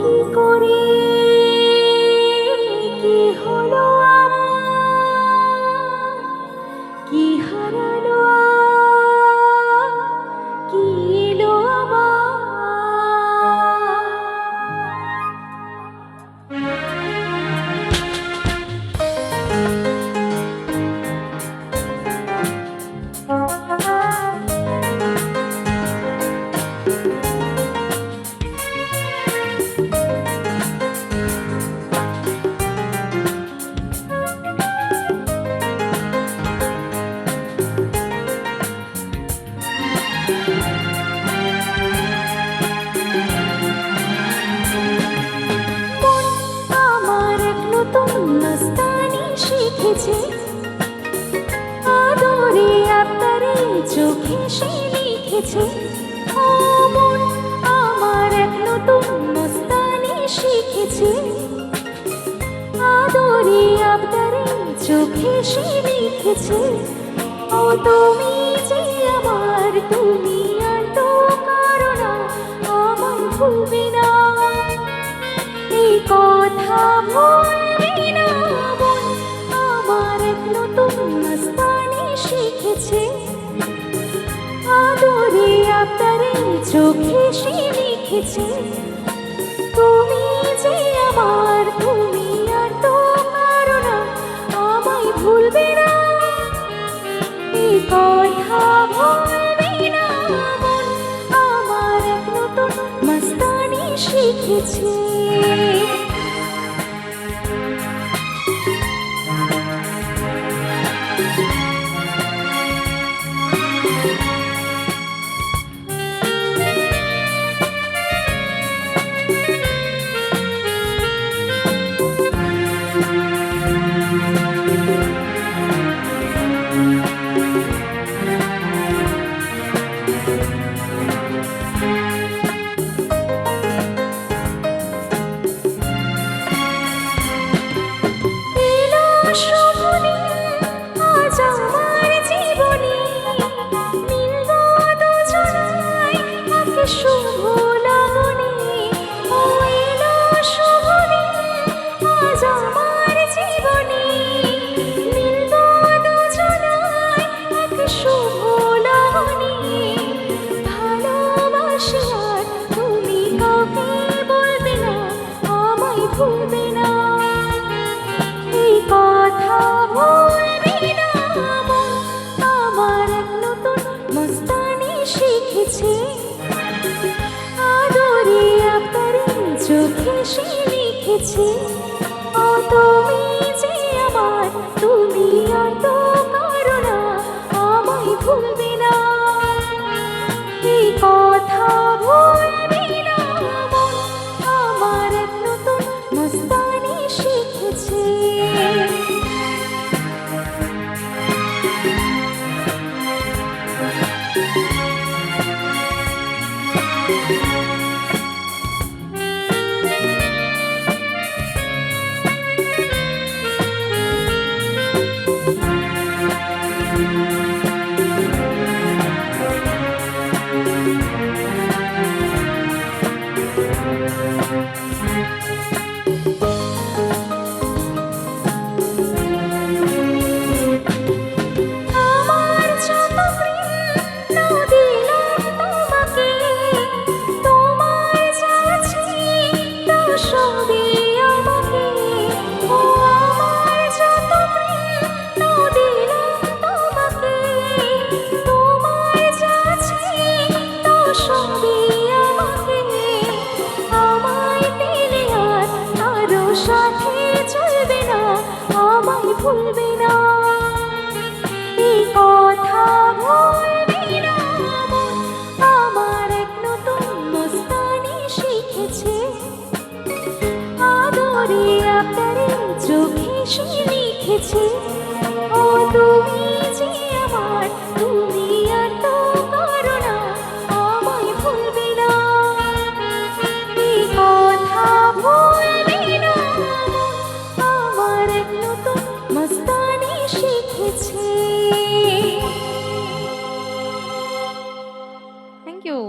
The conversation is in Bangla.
কি করে, কি হলো আমার, কি হারালো কি এলো আবার। শিখেছে আদরে আবদারে চোখে সে লিখেছে। ও মন আমার এক নতুন মস্তানি শিখেছে আদরে আবদারে চোখে সে লিখেছে। ও তুমি যে আমার, তুমি আর তো কারো না, আমার ভুলবে না এই কথা ভুলবে না। আমার এক নতুন মস্তানি শিখেছে আদরে আবদারে চোখে সে লিখেছে। তুমি যে আমার, তুমি আর তো কারো না, আমায় ভুলবে না এই কথা ভুলবে না। আমার এক নতুন মস্তানি শিখেছে। শুভ লগনে ও এলো শুভ দিন, আজ আমার জীবনে মিলব দুজনায় এক শুভ লগনে। ভালোবাসি আর তুমি কাউকে বলবে না, আমায় ভুলবে না এই কথা ভুলবে না। আমার এক নতুন মস্তানি শিখেছে আদরে আবদারে চোখে সে লিখেছে। ও তুমি যে আমার, তুমি আর তো কারো না, আমায় ভুলবে না এই কথা ভুলবে না। আমার এক নতুন মস্তানি শিখেছে। ভুলবে না এই কথা ভুলবে না। আমার এক নতুন মস্তানি শিখেছে আদরে আবদারে চোখে সে লিখেছে। ও তুমি যে আমার, তুমি আর তো কারো না, আমায় ভুলবে না এই কথা ভুলবে না। আমার এক নতুন মস্তানি শিখেছে। Thank you.